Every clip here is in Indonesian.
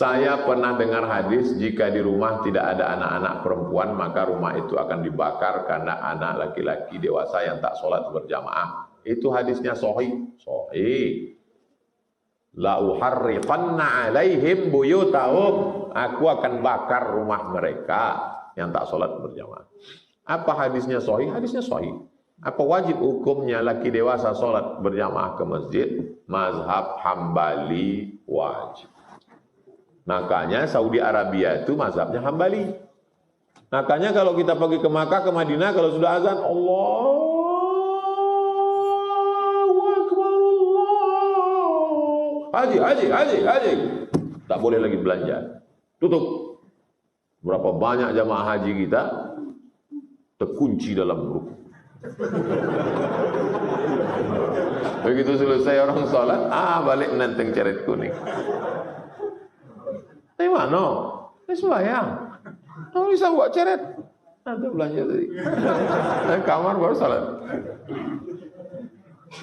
Saya pernah dengar hadis, jika di rumah tidak ada anak-anak perempuan, maka rumah itu akan dibakar karena anak laki-laki dewasa yang tak sholat berjamaah. Itu hadisnya sahih. Sahih. La uharriqanna alaihim buyutahum. Aku akan bakar rumah mereka yang tak sholat berjamaah. Apa hadisnya sahih? Hadisnya sahih. Apa wajib hukumnya laki dewasa sholat berjamaah ke masjid? Mazhab Hambali wajib. Makanya Saudi Arabia itu mazhabnya Hambali. Makanya kalau kita pergi ke Makkah, ke Madinah, kalau sudah azan, Allahu Akbar, Allah. Haji. Tak boleh lagi belanja. Tutup. Berapa banyak jamaah haji kita terkunci dalam grup. Begitu selesai orang sholat, balik nenteng ceret kuning. Tapi mana? Ini sembahyang. Kamu bisa buat ceret. Nanti belanja tadi. Kamar baru sholat.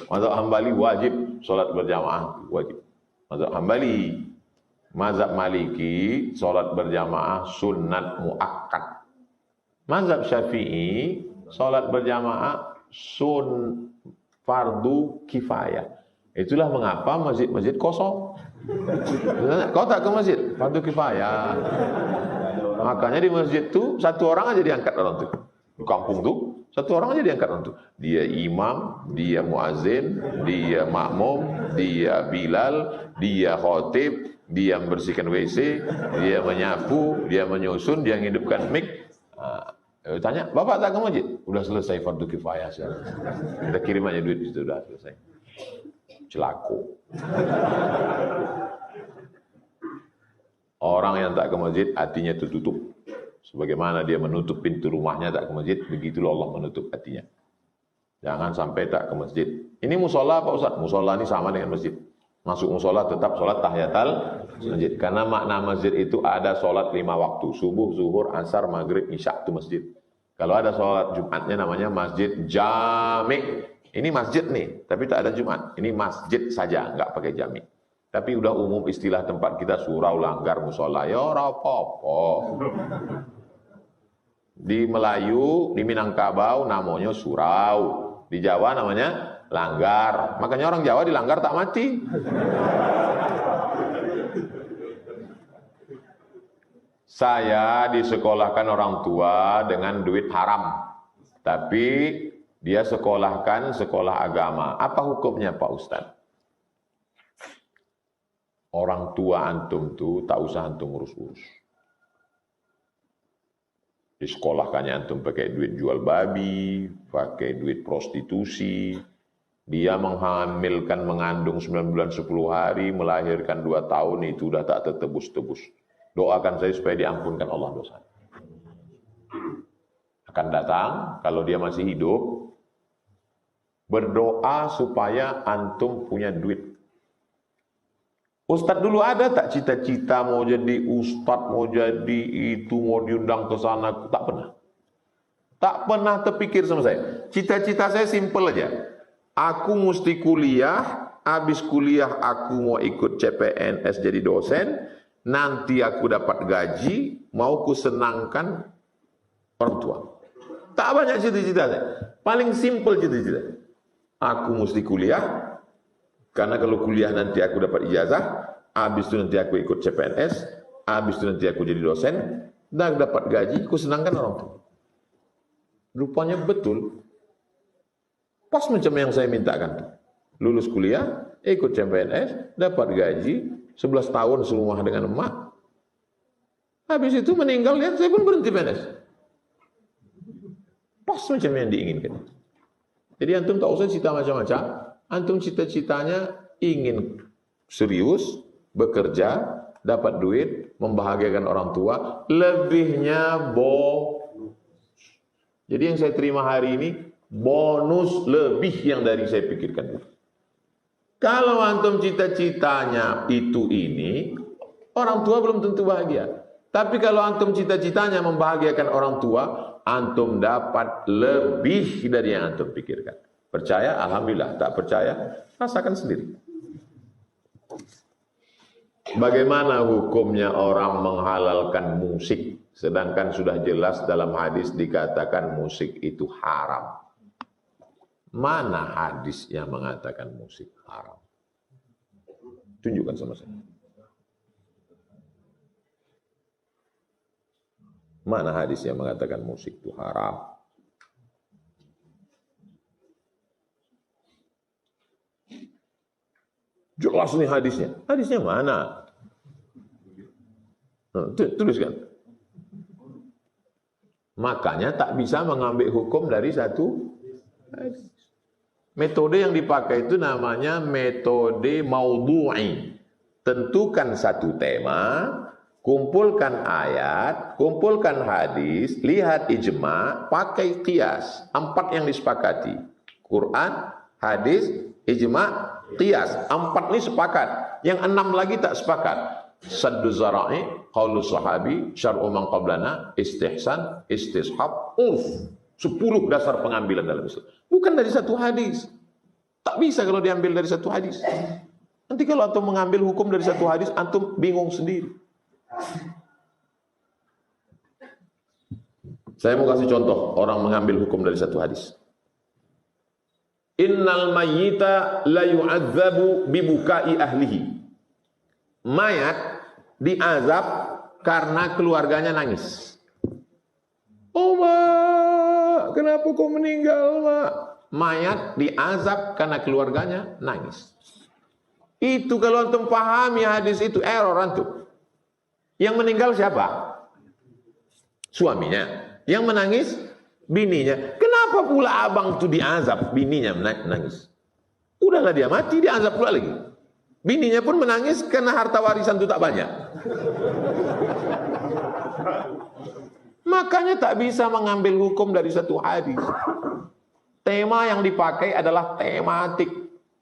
Mazhab Hambali wajib sholat berjamaah. Wajib. Mazhab Hambali. Mazhab Maliki sholat berjamaah sunnat muakkad. Mazhab Syafi'i sholat berjamaah fardu kifayah. Itulah mengapa masjid-masjid kosong. Kau tak ke masjid, fardu kifayah. Makanya di masjid tu satu orang aja diangkat orang tu. Di kampung tu satu orang aja diangkat orang tu. Dia imam, dia muazin, dia makmum, dia bilal, dia khatib, dia membersihkan WC, dia menyapu, dia menyusun, dia menghidupkan mic. Tanya, bapak tak ke masjid? Udah selesai fardu kifayah sekarang. Kita kirim aja duit di situ, udah selesai. Celako. Orang yang tak ke masjid hatinya tertutup. Sebagaimana dia menutup pintu rumahnya tak ke masjid, begitulah Allah menutup hatinya. Jangan sampai tak ke masjid. Ini musola Pak Ustaz? Musola ini sama dengan masjid. Masuk musola tetap sholat tahiyatul masjid. Karena makna masjid itu ada sholat 5 waktu. Subuh, zuhur, asar, maghrib, isya itu masjid. Kalau ada sholat Jumatnya namanya masjid jami'. Ini masjid nih, tapi tak ada Jumat. Ini masjid saja, enggak pakai jami'. Tapi udah umum istilah tempat kita surau, langgar, musola. Ya ora apa-apa. Di Melayu, di Minangkabau namanya surau. Di Jawa namanya langgar. Makanya orang Jawa di langgar tak mati. Saya disekolahkan orang tua dengan duit haram. Tapi dia sekolahkan sekolah agama. Apa hukumnya Pak Ustadz? Orang tua antum tuh tak usah antum urus-urus. Disekolahkannya antum pakai duit jual babi, pakai duit prostitusi. Dia menghamilkan, mengandung 9 bulan 10 hari, melahirkan 2 tahun, itu udah tak tertebus-tebus. Doakan saya supaya diampunkan Allah dosa. Akan datang, kalau dia masih hidup, berdoa supaya antum punya duit. Ustadz dulu ada tak cita-cita mau jadi ustadz, mau jadi itu, mau diundang ke sana? Tak pernah. Tak pernah terpikir sama saya. Cita-cita saya simpel aja. Aku mesti kuliah, habis kuliah aku mau ikut CPNS jadi dosen, nanti aku dapat gaji, mau ku senangkan orang tua. Tak banyak cita-cita saya. Paling simpel cita-cita. Aku mesti kuliah, karena kalau kuliah nanti aku dapat ijazah, habis itu nanti aku ikut CPNS, habis itu nanti aku jadi dosen, dan dapat gaji, aku senangkan orang tua. Rupanya betul. Pas macam yang saya mintakan. Lulus kuliah, ikut CPNS, dapat gaji, 11 tahun serumah dengan emak. Habis itu meninggal, lihat saya pun berhenti PNS. Pas macam yang diinginkan. Jadi antum tak usah cita macam-macam. Antum cita-citanya ingin serius, bekerja, dapat duit, membahagiakan orang tua, lebihnya Jadi yang saya terima hari ini, bonus lebih yang dari saya pikirkan. Kalau antum cita-citanya itu ini, orang tua belum tentu bahagia. Tapi kalau antum cita-citanya membahagiakan orang tua, antum dapat lebih dari yang antum pikirkan. Percaya? Alhamdulillah. Tak percaya? Rasakan sendiri. Bagaimana hukumnya orang menghalalkan musik, sedangkan sudah jelas dalam hadis dikatakan musik itu haram? Mana hadis yang mengatakan musik haram? Tunjukkan sama saya. Mana hadis yang mengatakan musik itu haram? Jelas nih hadisnya. Hadisnya mana? Tuliskan. Makanya tak bisa mengambil hukum dari satu hadis. Metode yang dipakai itu namanya metode maudhu'i. Tentukan satu tema, kumpulkan ayat, kumpulkan hadis, lihat ijma', pakai qiyas. 4 yang disepakati. Quran, hadis, ijma', qiyas. 4 ini sepakat. Yang 6 lagi tak sepakat. Saddu zara'i, qaulu sahabi, syar'u man qablana, istihsan, istishab, urf. 10 dasar pengambilan dalam Islam. Bukan dari satu hadis. Tak bisa kalau diambil dari satu hadis. Nanti kalau antum mengambil hukum dari satu hadis, antum bingung sendiri. Saya mau kasih contoh orang mengambil hukum dari satu hadis. Innal mayyita la yu'adzabu bibukai ahlihi. Mayat diazab karena keluarganya nangis. Oh, Mak, kenapa kau meninggal, Mak? Mayat diazab karena keluarganya nangis. Itu kalau antum pahami hadis itu error antum. Yang meninggal siapa? Suaminya. Yang menangis bininya. Kenapa pula abang itu diazab, bininya menangis? Udahlah dia mati, diazab pula lagi. Bininya pun menangis karena harta warisan itu tak banyak. Makanya tak bisa mengambil hukum dari satu hadis. Tema yang dipakai adalah tematik.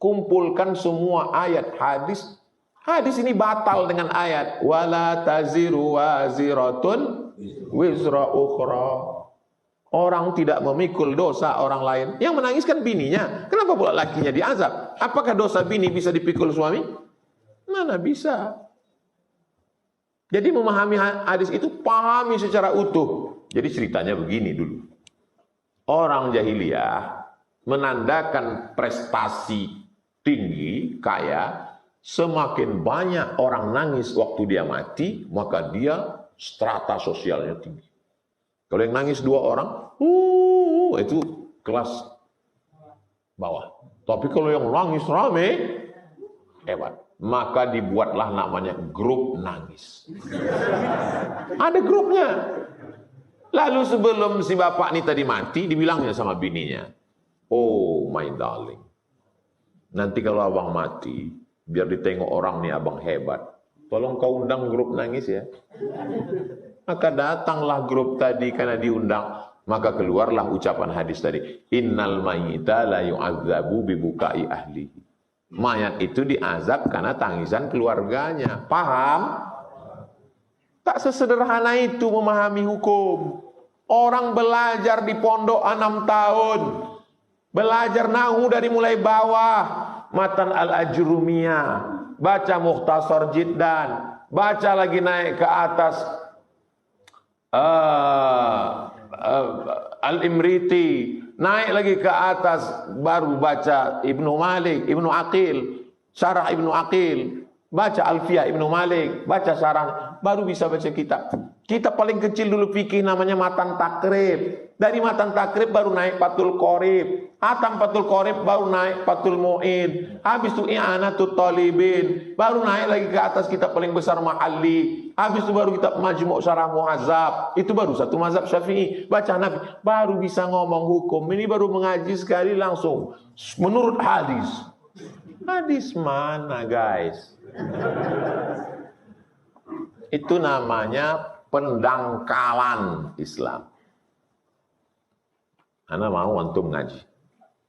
Kumpulkan semua ayat hadis. Hadis ini batal dengan ayat. Wala taziru waziratun wizra ukhra. Orang tidak memikul dosa orang lain. Yang menangis kan bininya. Kenapa pula lakinya diazab? Apakah dosa bini bisa dipikul suami? Mana bisa. Jadi memahami hadis itu pahami secara utuh. Jadi ceritanya begini dulu. Orang jahiliyah menandakan prestasi tinggi, kaya, semakin banyak orang nangis waktu dia mati, maka dia strata sosialnya tinggi. Kalau yang nangis 2 orang, itu kelas bawah. Tapi kalau yang nangis rame, hebat. Maka dibuatlah namanya grup nangis. Ada grupnya. Lalu sebelum si bapak ini tadi mati, dibilangnya sama bininya, oh my darling, nanti kalau abang mati, biar ditengok orang nih abang hebat, tolong kau undang grup nangis ya. Maka datanglah grup tadi karena diundang. Maka keluarlah ucapan hadis tadi. Innal mayyita la yu'adzabu bibukai ahlihi. Mayat itu diazab karena tangisan keluarganya. Paham? Tak sesederhana itu memahami hukum. Orang belajar di pondok 6 tahun. Belajar nahu dari mulai bawah. Matan al-Ajrumiyah. Baca Mukhtasar Jiddan. Baca lagi naik ke atas Al-Imriti, naik lagi ke atas baru baca Ibnu Malik, Ibnu Aqil, Syarah Ibnu Aqil, baca Alfiyah Ibnu Malik, baca syarah, baru bisa baca kitab. Kitab paling kecil dulu fikih namanya Matan Takrib. Dari Matan Takrib baru naik Fathul Qorib. Atam Fathul Qorib baru naik Fathul Mu'in. Habis itu I'anatul Talibin. Baru naik lagi ke atas kitab paling besar Mahalli. Habis itu baru kitab Majmu' Syarah Mu'azzab. Itu baru satu mazhab Syafi'i. Baca Nabi. Baru bisa ngomong hukum. Ini baru mengaji sekali langsung. Menurut hadis. Hadis mana guys? Itu namanya pendangkalan Islam. Ana mau antum ngaji.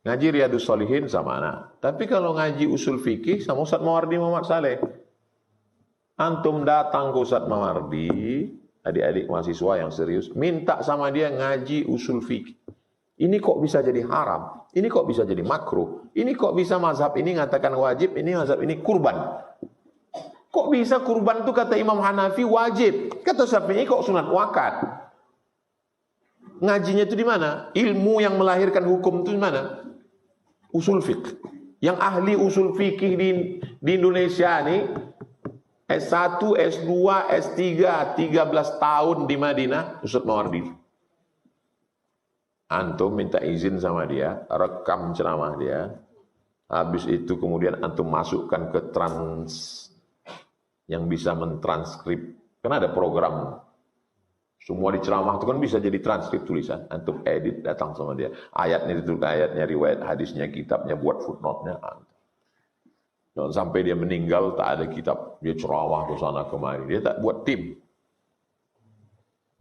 Ngaji Riyadhus Shalihin sama ana. Tapi kalau ngaji usul fikih sama Ustaz Mawardi Muhammad Saleh. Antum datang ke Ustaz Mawardi, adik-adik mahasiswa yang serius, minta sama dia ngaji usul fikih. Ini kok bisa jadi haram? Ini kok bisa jadi makruh? Ini kok bisa mazhab ini ngatakan wajib, ini mazhab ini kurban? Kok bisa kurban itu kata Imam Hanafi wajib? Kata Syafi'i kok sunat muakkad? Ngajinya itu di mana? Ilmu yang melahirkan hukum itu di mana? Usul fiqh. Yang ahli usul fikih di Indonesia nih S1, S2, S3, 13 tahun di Madinah, Ustaz Mawardi. Antum minta izin sama dia, rekam ceramah dia. Habis itu kemudian antum masukkan ke yang bisa mentranskrip. Karena ada program. Semua di ceramah itu kan bisa jadi transkrip tulisan. Antum edit, datang sama dia. Ayatnya itu, ayatnya, riwayat hadisnya, kitabnya, buat footnote-nya. Jangan sampai dia meninggal, tak ada kitab. Dia ceramah ke sana kemari. Dia tak buat tim.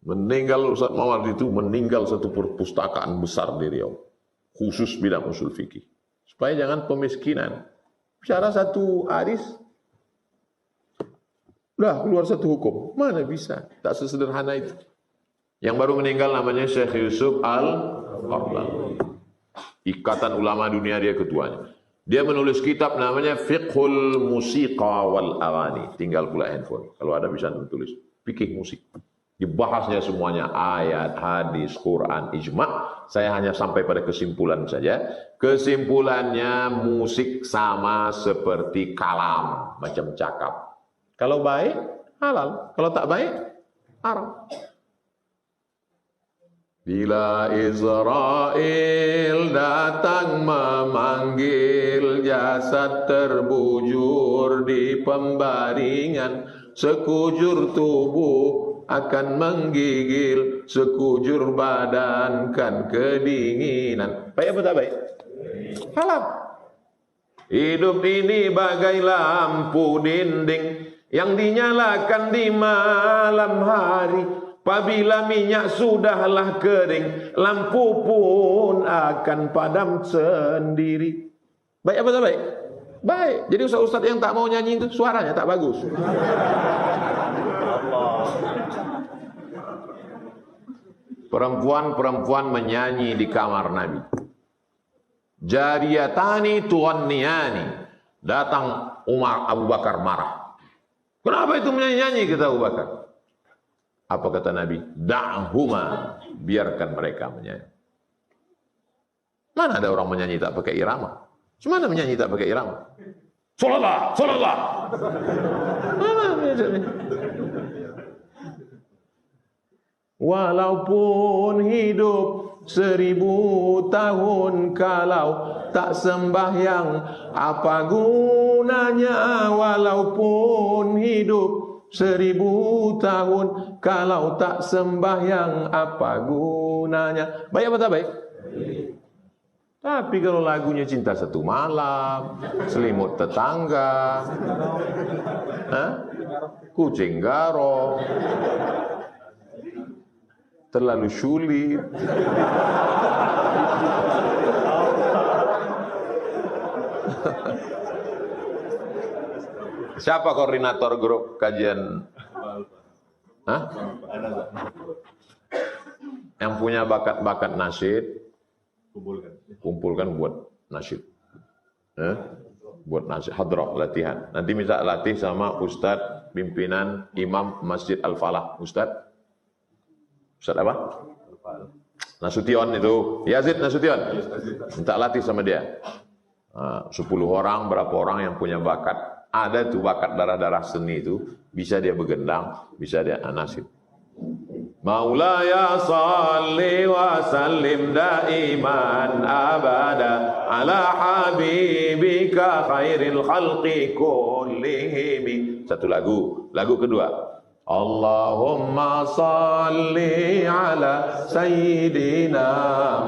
Meninggal Ustaz Mawardi itu, meninggal satu perpustakaan besar di Riau. Khusus bidang usul fikih. Supaya jangan pemiskinan. Bicara satu hadis, udah keluar satu hukum. Mana bisa? Tak sesederhana itu. Yang baru meninggal namanya Syekh Yusuf Al-Qardawi. Ikatan Ulama Dunia, dia ketuanya. Dia menulis kitab namanya Fiqhul Musiqa wal Aghani. Tinggal pula handphone. Kalau ada bisa tulis. Fikih musik. Dibahasnya semuanya, ayat, hadis, Quran, ijma'. Saya hanya sampai pada kesimpulan saja. Kesimpulannya musik sama seperti kalam, macam cakap. Kalau baik, halal. Kalau tak baik, haram. Bila Israel datang memanggil, jasad terbujur di pembaringan, sekujur tubuh akan menggigil, sekujur badan kan kedinginan. Baik apa tak baik? Halal. Hidup ini bagai lampu dinding yang dinyalakan di malam hari. Apabila minyak sudahlah kering, lampu pun akan padam sendiri. Baik apa tak baik? Baik. Jadi ustaz-ustaz yang tak mau nyanyi itu suaranya tak bagus. Perempuan-perempuan menyanyi di kamar Nabi. Jariyatani tughanniyani. Datang Umar, Abu Bakar marah. Kenapa itu menyanyi-nyanyi, kata Abu Bakar? Apa kata Nabi? Da'huma, biarkan mereka menyanyi. Mana ada orang menyanyi tak pakai irama? Cuma menyanyi tak pakai irama? Salatlah, salatlah. Walaupun hidup 1000 tahun, kalau tak sembahyang apa gunanya? Walaupun hidup 1000 tahun, kalau tak sembahyang apa gunanya? Baik apa tak baik? Tapi kalau lagunya Cinta Satu Malam, Selimut Tetangga, Kucing Garong, terlalu sulit. Siapa koordinator grup kajian? Yang punya bakat-bakat nasyid, kumpulkan buat nasyid. Buat nasyid, hadrah, latihan. Nanti minta latih sama Ustadz pimpinan Imam Masjid Al-Falah. Ustadz apa? Nasution itu, Yazid Nasution. Minta latih sama dia. 10 orang, berapa orang yang punya bakat. Ada tuh bakat darah-darah seni itu, bisa dia begendang, bisa dia nasyid. Maulaya salli wa sallim daiman abada ala habibika khairil khalqi kullihim. Satu lagu. Lagu kedua, Allahumma salli ala sayyidina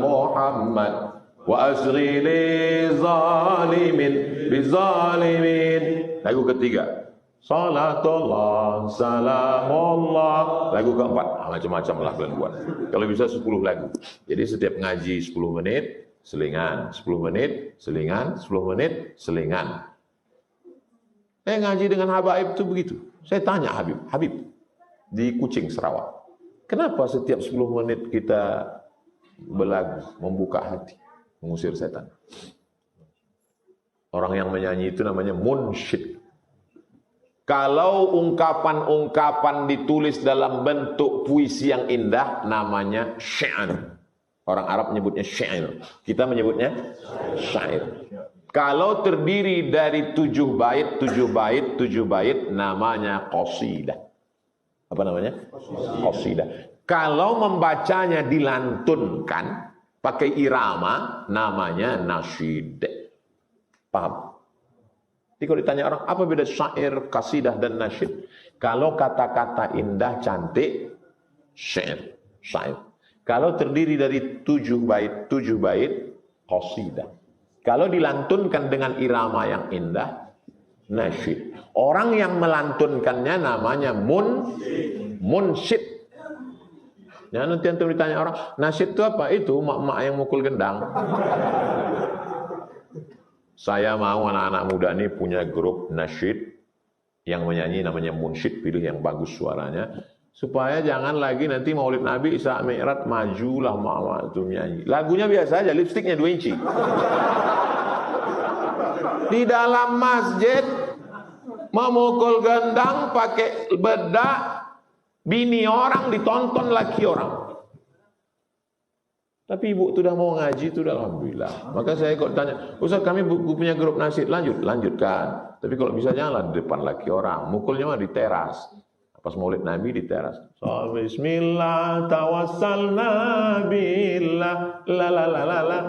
Muhammad wa asghi li zalimin bizalimin. Lagu ketiga, salatullah salamullah. Lagu keempat, macam-macam lah kalian buat. Kalau bisa 10 lagu. Jadi setiap ngaji 10 menit selingan, 10 menit selingan, 10 menit selingan. Ngaji dengan Habaib itu begitu. Saya tanya Habib di Kucing, Sarawak, kenapa setiap 10 menit kita berlagu, membuka hati, mengusir setan? Orang yang menyanyi itu namanya munsyid. Kalau ungkapan-ungkapan ditulis dalam bentuk puisi yang indah, namanya syair. Orang Arab menyebutnya syair. Kita menyebutnya syair. Kalau terdiri dari 7 bait, namanya qasidah. Apa namanya? Qasidah. Kalau membacanya dilantunkan, pakai irama, namanya nasyid. Paham? Jadi kalau ditanya orang, apa beda syair, qasidah, dan nasyid? Kalau kata-kata indah, cantik, syair. Kalau terdiri dari 7 bait, qasidah. Kalau dilantunkan dengan irama yang indah, nasyid. Orang yang melantunkannya namanya munsyid. Ya, nanti antum ditanya orang, nasyid itu apa? Itu mak-mak yang mukul gendang. Saya mau anak-anak muda ini punya grup nasyid yang menyanyi, namanya munsyid, pilih yang bagus suaranya, supaya jangan lagi nanti Maulid Nabi Isra Mi'raj majulah mak-mak itu menyanyi. Lagunya biasa aja, lipstiknya 2 inci. Di dalam masjid memukul gendang pakai bedak, bini orang ditonton laki orang. Tapi ibu sudah mau ngaji, itu alhamdulillah. Maka saya kok tanya, Ustaz kami punya grup nasyid, lanjutkan. Tapi kalau bisa janganlah di depan laki orang, mukulnya mah di teras. Pas Maulid Nabi di teras. So, bismillah tawassalna billah la la la la la.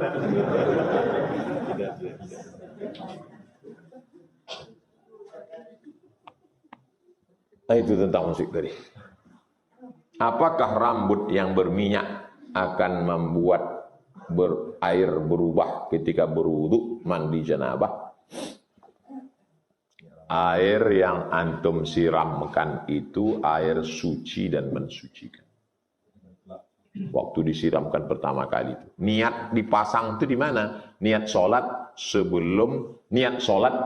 Nah, itu tentang musik tadi. Apakah rambut yang berminyak akan membuat air berubah ketika berwudu, mandi janabah? Air yang antum siramkan itu air suci dan mensucikan. Waktu disiramkan pertama kali itu. Niat dipasang itu di mana? Niat sholat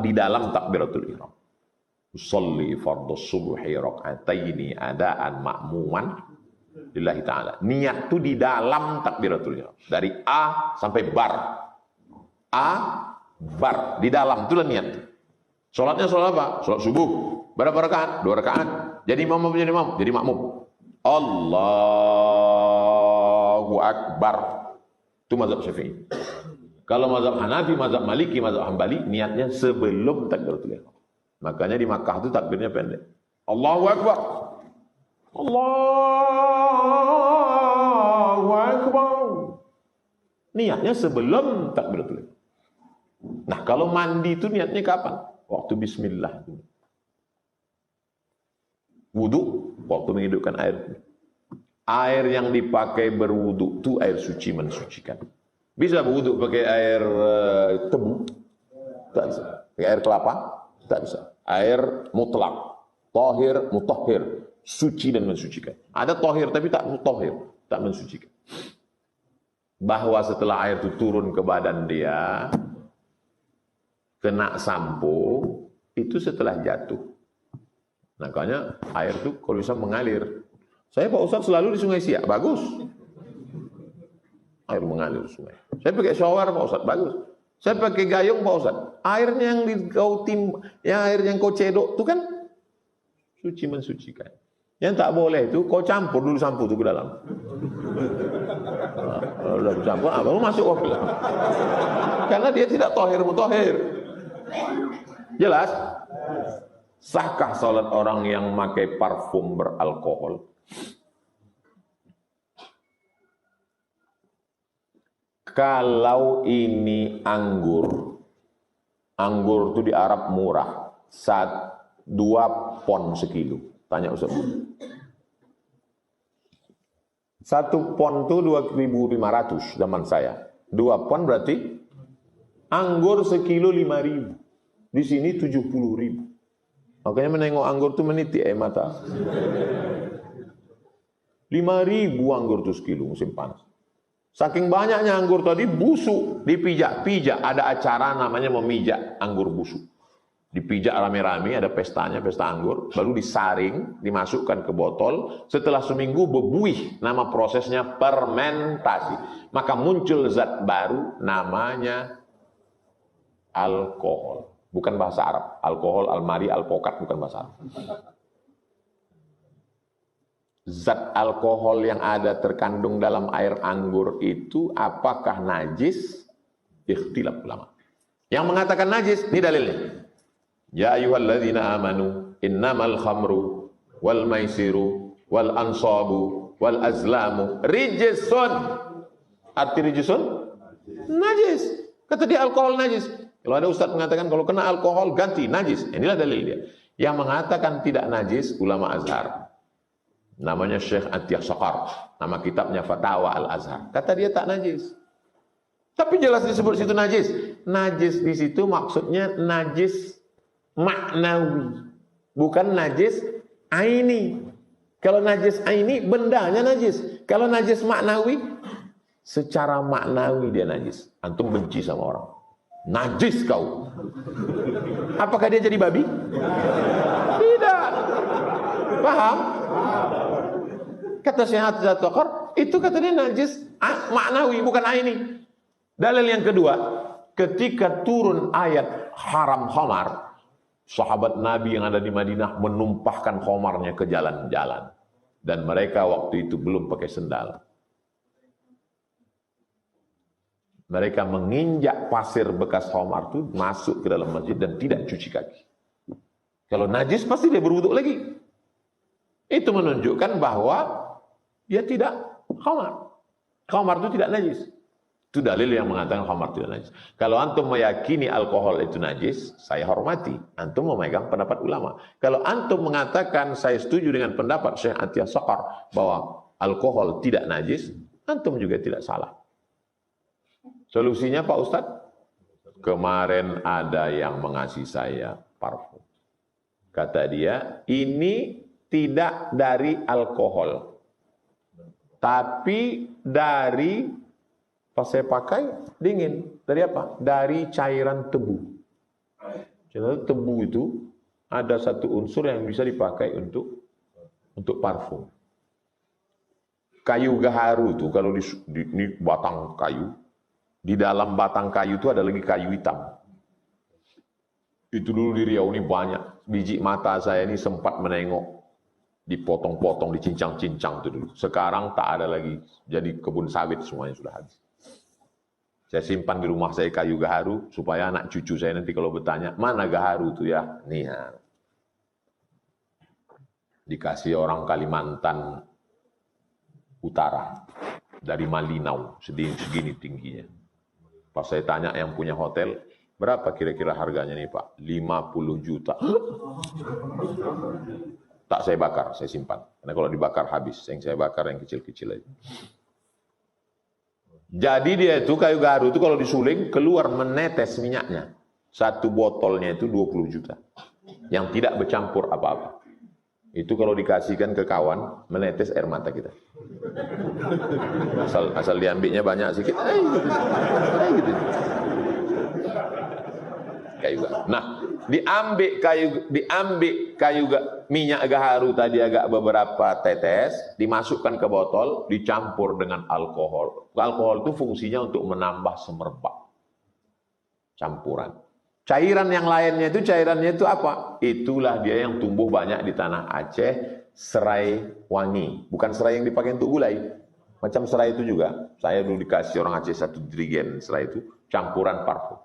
di dalam takbiratul ihram. Usolli fardhu subhi raka'ataini adaan ma'muman lillahi ta'ala. Niat itu di dalam takbiratul ihram. Dari A sampai bar. Di dalam itulah niat. Sholatnya sholat apa? Sholat subuh. Berapa rakaat? 2 rakaat. Jadi imam menjadi imam, jadi makmum. Allahu Akbar. Itu mazhab Syafi'i. Kalau mazhab Hanafi, mazhab Maliki, mazhab Hambali, niatnya sebelum takbiratul ihram. Makanya di Makkah itu takbirnya pendek. Allahu Akbar. Allahu Akbar. Niatnya sebelum takbiratul ihram. Nah, kalau mandi itu niatnya kapan? Waktu bismillah. Wudu, waktu menghidupkan air. Air yang dipakai berwudu itu air suci mensucikan. Bisa berwudu pakai air tebu? Tak bisa. Pakai air kelapa? Tak bisa. Air mutlak. Tahir, mutahhir. Suci dan mensucikan. Ada tahir tapi tak mutahhir. Tak mensucikan. Bahwa setelah air itu turun ke badan dia, kena sampo, itu setelah jatuh. Makanya air itu kalau bisa mengalir. Saya Pak Ustadz selalu di Sungai Siak, bagus. Air mengalir sungai. Saya pakai shower Pak Ustadz, bagus. Saya pakai gayung Pak Ustadz. Airnya yang air yang kau cedok itu kan suci mensucikan. Yang tak boleh itu kau campur dulu sampo itu ke dalam. Kalau udah dicampur, baru masuk waktu. Karena dia tidak tahir mutahhir. Jelas? Sahkah salat orang yang memakai parfum beralkohol? Kalau ini anggur itu di Arab murah, 2 pon sekilo. Tanya Ustaz. 1 pon itu 2.500 zaman saya. 2 pon berarti anggur sekilo 5.000. Di sini 70.000. Makanya menengok anggur itu menitik air mata. 5.000 anggur itu sekilo musim panas. Saking banyaknya anggur tadi busuk, dipijak-pijak. Ada acara namanya memijak anggur busuk. Dipijak rame-rame, ada pestanya, pesta anggur. Baru disaring, dimasukkan ke botol. Setelah seminggu berbuih, nama prosesnya fermentasi. Maka muncul zat baru namanya alkohol. Bukan bahasa Arab. Alkohol, almari, alpokat bukan bahasa Arab. Zat alkohol yang ada terkandung dalam air anggur itu apakah najis? Ikhtilaf ulama. Yang mengatakan najis, ini dalilnya. Ya ayyuhalladzina amanu innamal khamru wal maisiru wal ansabu wal azlamu rijsun. Arti rijsun? Najis. Kata dia alkohol najis. Kalau ada ustaz mengatakan kalau kena alkohol ganti najis. Inilah dalil dia. Yang mengatakan tidak najis ulama Azhar. Namanya Syekh Atiyah Saqar. Nama kitabnya Fatawa Al-Azhar. Kata dia tak najis. Tapi jelas disebut situ najis. Najis di situ maksudnya najis maknawi. Bukan najis aini. Kalau najis aini bendanya najis. Kalau najis maknawi secara maknawi dia najis. Antum benci sama orang. Najis kau. Apakah dia jadi babi? Tidak. Paham? Kata Syekh Atiyah Saqar, itu katanya najis maknawi bukan aini. Dalil yang kedua, ketika turun ayat haram khamar, sahabat Nabi yang ada di Madinah menumpahkan khamarnya ke jalan-jalan. Dan mereka waktu itu belum pakai sendal. Mereka menginjak pasir bekas khamar itu masuk ke dalam masjid dan tidak cuci kaki. Kalau najis pasti dia berwuduk lagi. Itu menunjukkan bahwa dia tidak khamar. Khamar itu tidak najis. Itu dalil yang mengatakan khamar tidak najis. Kalau antum meyakini alkohol itu najis, saya hormati. Antum memegang pendapat ulama. Kalau antum mengatakan saya setuju dengan pendapat Syekh Atiyah Saqar bahwa alkohol tidak najis, antum juga tidak salah. Solusinya Pak Ustadz? Kemarin ada yang mengasih saya parfum. Kata dia, ini tidak dari alkohol. Tapi dari, pas saya pakai, dingin. Dari apa? Dari cairan tebu. Cairan tebu itu ada satu unsur yang bisa dipakai untuk parfum. Kayu gaharu itu, kalau di batang kayu, di dalam batang kayu itu ada lagi kayu hitam. Itu dulu di Riau ini banyak. Biji mata saya ini sempat menengok. Dipotong-potong, dicincang-cincang itu dulu. Sekarang tak ada lagi. Jadi kebun sawit semuanya sudah habis. Saya simpan di rumah saya kayu gaharu. Supaya anak cucu saya nanti kalau bertanya, mana gaharu itu ya? Nih ya. Dikasih orang Kalimantan Utara. Dari Malinau. Segini tingginya. Pas saya tanya yang punya hotel, berapa kira-kira harganya nih Pak? 50 juta. Tak saya bakar, saya simpan. Karena kalau dibakar habis. Yang saya bakar yang kecil-kecil aja. Jadi dia itu kayu gaharu itu kalau disuling keluar menetes minyaknya. Satu botolnya itu 20 juta. Yang tidak bercampur apa-apa. Itu kalau dikasihkan ke kawan, menetes air mata kita. Asal diambilnya banyak sedikit, gitu. Kayu gaharu. Nah, diambil kayu minyak gaharu tadi agak beberapa tetes, dimasukkan ke botol, dicampur dengan alkohol. Alkohol itu fungsinya untuk menambah semerbak. Campuran. Cairan yang lainnya itu apa? Itulah dia yang tumbuh banyak di tanah Aceh, serai wangi. Bukan serai yang dipakai untuk gulai. Macam serai itu juga. Saya dulu dikasih orang Aceh satu jerigen serai itu, campuran parfum.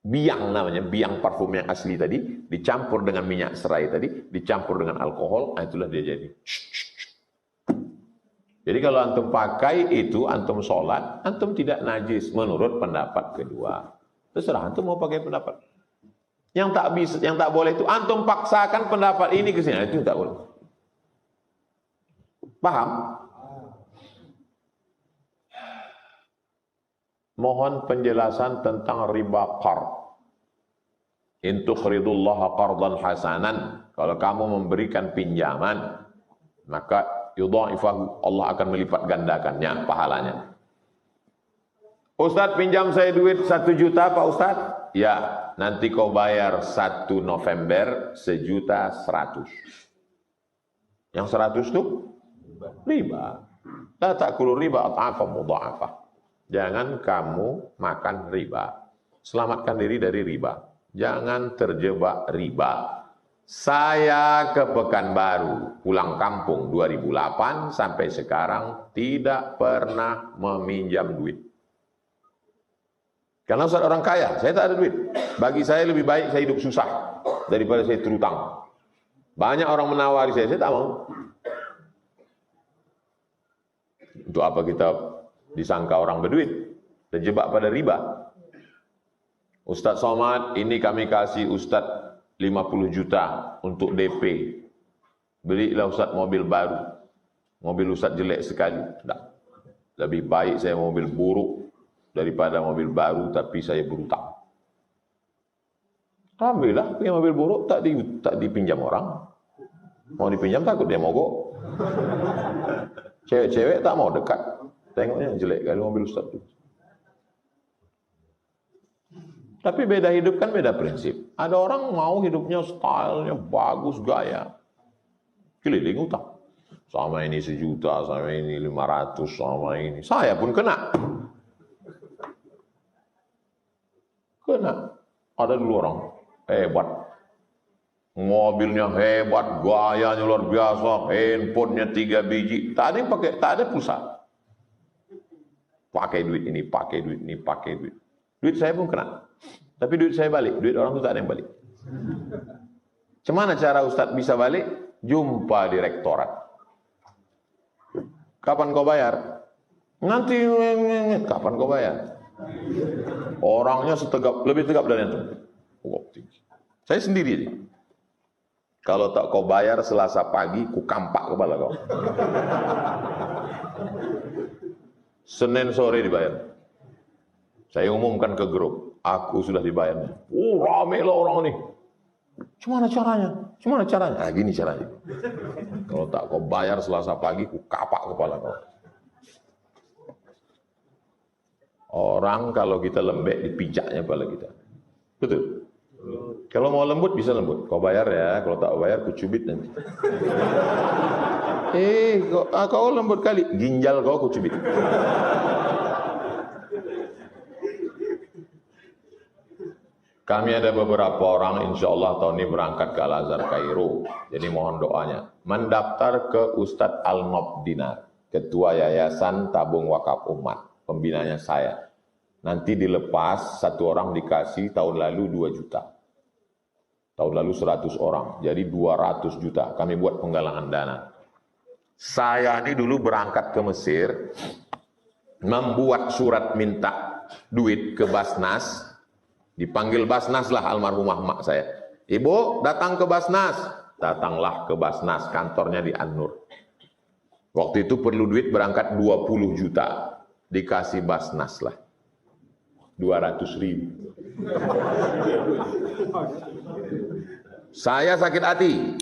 Biang namanya, biang parfum yang asli tadi, dicampur dengan minyak serai tadi, dicampur dengan alkohol, nah itulah dia jadi. Jadi kalau antum pakai itu, antum sholat, antum tidak najis menurut pendapat kedua. Terserah antum mau pakai pendapat. Yang tak bisa, yang tak boleh itu antum paksakan pendapat ini ke sini, itu tak boleh. Paham? Mohon penjelasan tentang riba qard. In tuqridullaha qardan hasanan. Kalau kamu memberikan pinjaman, maka yudha'ifahu, Allah akan melipat gandakannya pahalanya. Ustadz pinjam saya duit 1 juta Pak Ustadz? Ya, nanti kau bayar 1 November 1.100.000. Yang 100 itu riba. La ta'kulu riba at'afa mudha'afah. Jangan kamu makan riba. Selamatkan diri dari riba. Jangan terjebak riba. Saya ke Pekanbaru, pulang kampung 2008 sampai sekarang tidak pernah meminjam duit. Karena Ustaz orang kaya, saya tak ada duit. Bagi saya lebih baik saya hidup susah daripada saya terutang. Banyak orang menawari saya tak mau. Untuk apa kita disangka orang berduit, terjebak pada riba. Ustaz Somad, ini kami kasih Ustaz 50 juta untuk DP. Belilah Ustaz mobil baru. Mobil Ustaz jelek sekali. Tak. Lebih baik saya mobil buruk daripada mobil baru tapi saya berutang. Alhamdulillah, punya mobil buruk tak dipinjam orang. Mau dipinjam takut dia mogok. Cewek-cewek tak mau dekat. Tengoknya jelek kali mobil Ustaz itu. Tapi beda hidup kan beda prinsip. Ada orang mau hidupnya stylenya bagus, gaya. Keliling utang. Sama ini 1 juta, sama ini 500, sama ini. Saya pun kena. Ada dulu orang hebat. Mobilnya hebat, gayanya luar biasa, handphonenya 3 biji. Tak ada yang pakai, tak ada pulsa. Pakai duit ini, pakai duit ini, pakai duit. Duit saya pun kena. Tapi duit saya balik, duit orang itu tak ada yang balik. Cemana cara Ustadz bisa balik? Jumpa direktorat. Kapan kau bayar? Nanti. Kapan kau bayar? Orangnya lebih tegap dari itu. Saya sendiri aja. Kalau tak kau bayar Selasa pagi, ku kampak kepala kau. Senin sore dibayar. Saya umumkan ke grup, aku sudah dibayarnya. Oh, rame lah orang ini. Gimana caranya? Gimana caranya? Nah, gini caranya. Kalau tak kau bayar Selasa pagi, ku kapak kepala kau. Orang kalau kita lembek, dipijaknya kepala kita. Betul? Kalau mau lembut, bisa lembut. Kau bayar ya, kalau tak bayar, ku cubit nanti. Kau lembut kali. Ginjal kau, ku cubit. Kami ada beberapa orang, insya Allah tahun ini berangkat ke Al-Azhar Kairo. Jadi mohon doanya. Mendaftar ke Ustadz Al-Nob Dinar, Ketua Yayasan Tabung Wakaf Umat. Pembinanya saya. Nanti dilepas, 1 orang dikasih tahun lalu 2 juta. Tahun lalu 100 orang. Jadi 200 juta. Kami buat penggalangan dana. Saya ini dulu berangkat ke Mesir. Membuat surat minta duit ke Basnas. Dipanggil Basnas lah almarhumah mak saya. Ibu datang ke Basnas. Datanglah ke Basnas, kantornya di An-Nur. Waktu itu perlu duit berangkat 20 juta. Dikasih Basnas lah. 200.000. Saya sakit hati.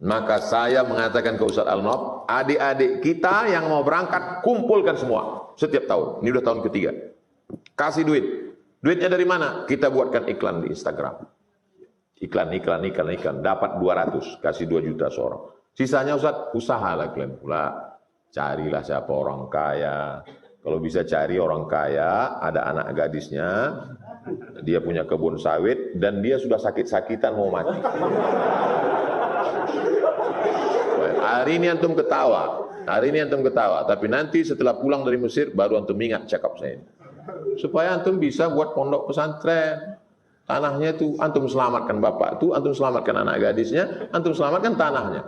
Maka saya mengatakan ke Ustadz Al-Nob, adik-adik kita yang mau berangkat, kumpulkan semua. Setiap tahun. Ini udah tahun ketiga. Kasih duit. Duitnya dari mana? Kita buatkan iklan di Instagram. Iklan. Dapat 200. Kasih 2 juta seorang. Sisanya Ustadz, usahalah kalian pula. Carilah siapa orang kaya. Kalau bisa cari orang kaya, ada anak gadisnya, dia punya kebun sawit, dan dia sudah sakit-sakitan mau mati. Hari ini antum ketawa. Tapi nanti setelah pulang dari Mesir, baru antum ingat cakap saya. Supaya antum bisa buat pondok pesantren. Tanahnya itu antum selamatkan bapak itu, antum selamatkan anak gadisnya, antum selamatkan tanahnya.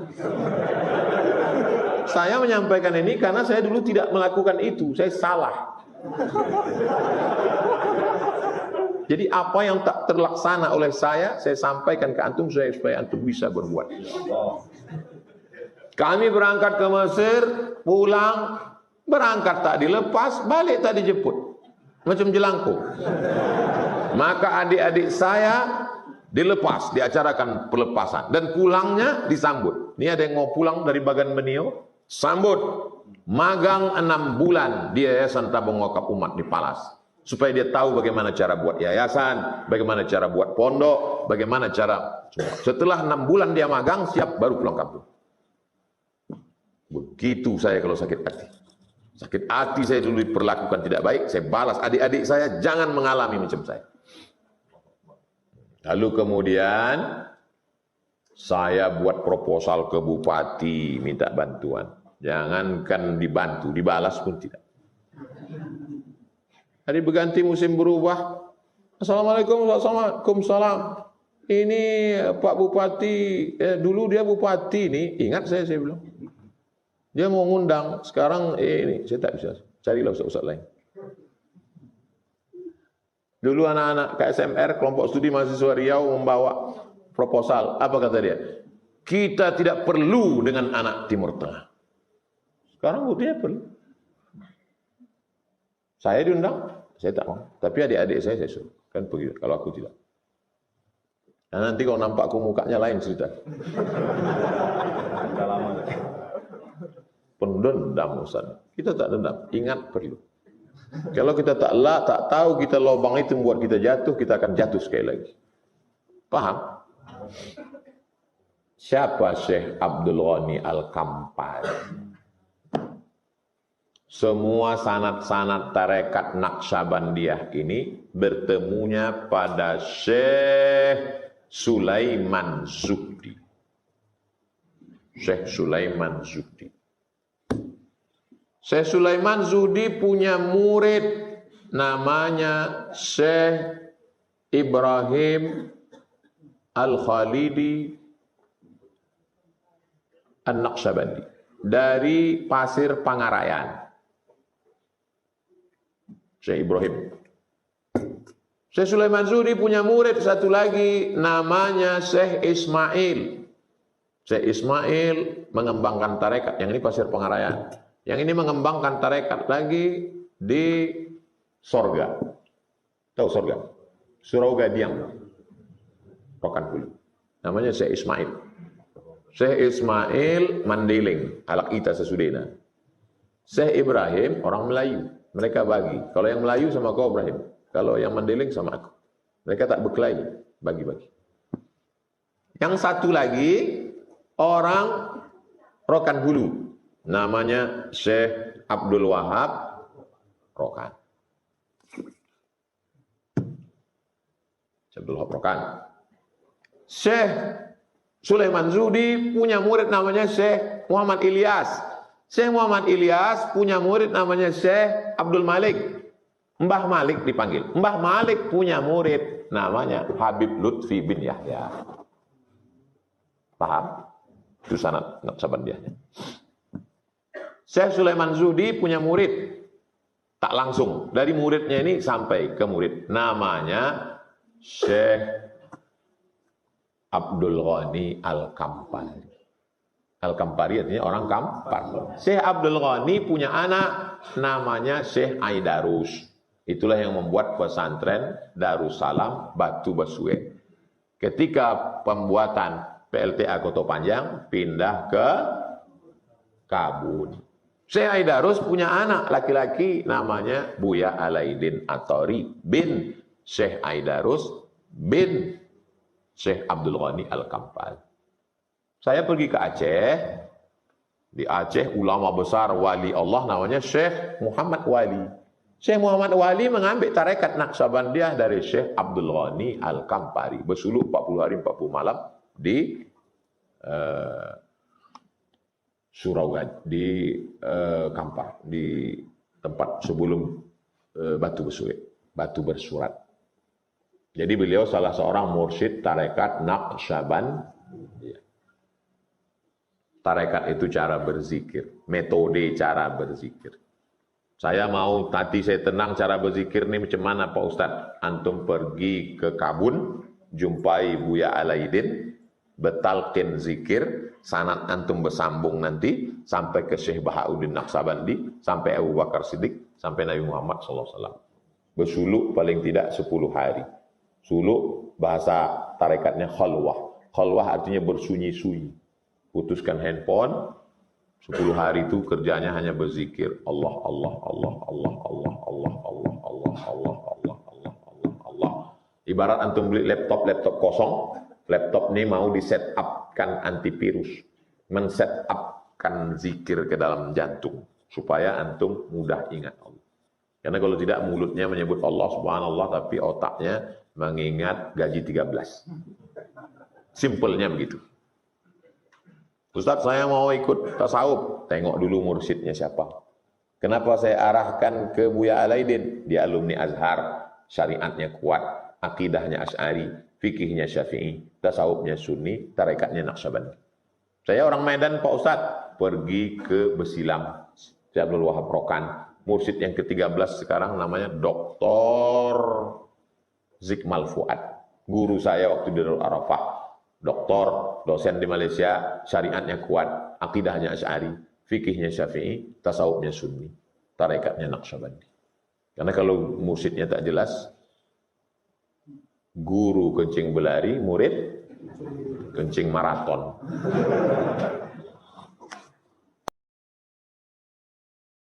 Saya menyampaikan ini karena saya dulu tidak melakukan itu, saya salah. Jadi apa yang tak terlaksana oleh saya sampaikan ke antum supaya antum bisa berbuat. Kami berangkat ke Mesir, pulang, berangkat tak dilepas, balik tak dijemput. Macam jelangkung. Maka adik-adik saya dilepas, diacarakan pelepasan. Dan pulangnya disambut. Ini ada yang mau pulang dari Bagan Benio, sambut. Magang 6 bulan di Yayasan Tabung Wakaf Umat di Palas. Supaya dia tahu bagaimana cara buat yayasan, bagaimana cara buat pondok, bagaimana cara semua. Setelah 6 bulan dia magang, siap baru pulang kampung. Begitu saya kalau sakit hati. Sakit hati saya dulu diperlakukan tidak baik, saya balas adik-adik saya jangan mengalami macam saya. Lalu kemudian saya buat proposal ke bupati minta bantuan. Jangankan dibantu, dibalas pun tidak. Hari berganti musim berubah. Assalamualaikum, waalaikumsalam. Ini Pak Bupati, dulu dia bupati ini, ingat saya bilang. Dia mau ngundang, sekarang ini saya tak bisa. Carilah ustaz-ustaz lain. Dulu anak-anak KSMR, kelompok studi mahasiswa Riau membawa proposal. Apa kata dia? Kita tidak perlu dengan anak Timur Tengah. Sekarang buktinya perlu. Saya diundang, saya tak mau. Tapi adik-adik saya suruh. Kan begitu, kalau aku tidak. Nah, nanti kalau nampak aku mukanya lain cerita. Pendendam Ustaz. Kita tak dendam, ingat perlu. Kalau kita tak tahu kita lubang itu membuat kita jatuh, kita akan jatuh sekali lagi. Paham? Siapa Syekh Abdul Ghani Al-Kampari? Semua sanad-sanad tarekat Naqsyabandiyah ini bertemunya pada Syekh Sulaiman Zuhdi. Syekh Sulaiman Zuhdi. Syekh Sulaiman Zuhdi punya murid namanya Syekh Ibrahim Al-Khalidi An-Naqsyabandi dari Pasir Pangarayan. Syekh Ibrahim. Syekh Sulaiman Zuhdi punya murid satu lagi namanya Syekh Ismail. Syekh Ismail mengembangkan tarekat, yang ini Pasir Pangarayan. Yang ini mengembangkan tarekat lagi di Sorga. Tahu Sorga? Surau Gadiang. Rokan Hulu. Namanya Syekh Ismail. Syekh Ismail Mandeling, Halak Ita Sesudena. Syekh Ibrahim orang Melayu. Mereka bagi. Kalau yang Melayu sama kau Ibrahim. Kalau yang Mandeling sama aku. Mereka tak berkelahi. Bagi-bagi. Yang satu lagi orang Rokan Hulu. Namanya Syekh Abdul Wahab Rokan. Syekh Abdul Wahab Rokan. Syekh Sulaiman Zuhdi punya murid namanya Syekh Muhammad Ilyas. Syekh Muhammad Ilyas punya murid namanya Syekh Abdul Malik. Mbah Malik dipanggil. Mbah Malik punya murid namanya Habib Lutfi bin Yahya. Paham? Itu sanad Naqsyabandiyahnya. Syekh Sulaiman Zuhdi punya murid, tak langsung. Dari muridnya ini sampai ke murid. Namanya Syekh Abdul Ghani Al-Kampari. Al-Kampari artinya orang Kampar. Syekh Abdul Ghani punya anak, namanya Syekh Aidarus. Itulah yang membuat pesantren Darussalam Batu Besue. Ketika pembuatan PLTA Kota Panjang, pindah ke Kabun. Syekh Aidarus punya anak laki-laki namanya Buya Alaidin Athari bin Syekh Aidarus bin Syekh Abdul Ghani Al-Kampari. Saya pergi ke Aceh. Di Aceh ulama besar wali Allah namanya Syekh Muhammad Wali. Syekh Muhammad Wali mengambil tarekat Naqsyabandiyah dari Syekh Abdul Ghani Al-Kampari. Bersuluk 40 hari 40 malam di Surau di Kampar, di tempat sebelum Batu Besue, Batu Bersurat. Jadi beliau salah seorang mursyid tarekat Naqsyabandiyah. Tarekat itu cara berzikir, metode cara berzikir. Saya mau tadi saya tenang cara berzikir ini macam mana Pak Ustadz? Antum pergi ke Kabun, jumpai Buya Alaidin, betalkin zikir, sanad antum bersambung nanti sampai ke Syekh Bahauddin Naqsyabandi, sampai Abu Bakar Siddiq, sampai Nabi Muhammad SAW. Bersuluk paling tidak 10 hari. Suluk bahasa tarekatnya khalwah. Khalwah artinya bersunyi-sunyi. Putuskan handphone, 10 hari itu kerjanya hanya berzikir. Allah, Allah, Allah, Allah, Allah, Allah, Allah, Allah, Allah, Allah, Allah, Allah, Allah. Ibarat antum beli laptop kosong, laptop ini mau di set upkan antivirus, men set upkan zikir ke dalam jantung. supaya antum mudah ingat Allah. Karena kalau tidak mulutnya menyebut Allah subhanallah tapi otaknya mengingat gaji 13. Simpelnya begitu. Ustaz, saya mau ikut tasawuf. Tengok dulu mursyidnya siapa. Kenapa saya arahkan ke Buya Alaidin? Dia alumni Azhar, syariatnya kuat, akidahnya Asy'ari, fikihnya Syafi'i, tasawufnya Sunni, tarekatnya Naqsyabandi. Saya orang Medan Pak Ustaz, pergi ke Besilam, Syekh Abdul Wahab Rokan, mursyid yang ke-13 sekarang namanya Dr. Zikmal Fuad. Guru saya waktu di Darul Arafah, doktor, dosen di Malaysia, syariatnya kuat, akidahnya Asy'ari, fikihnya Syafi'i, tasawufnya Sunni, tarekatnya Naqsyabandi. Karena kalau mursyidnya tak jelas, guru kencing berlari, murid kencing maraton.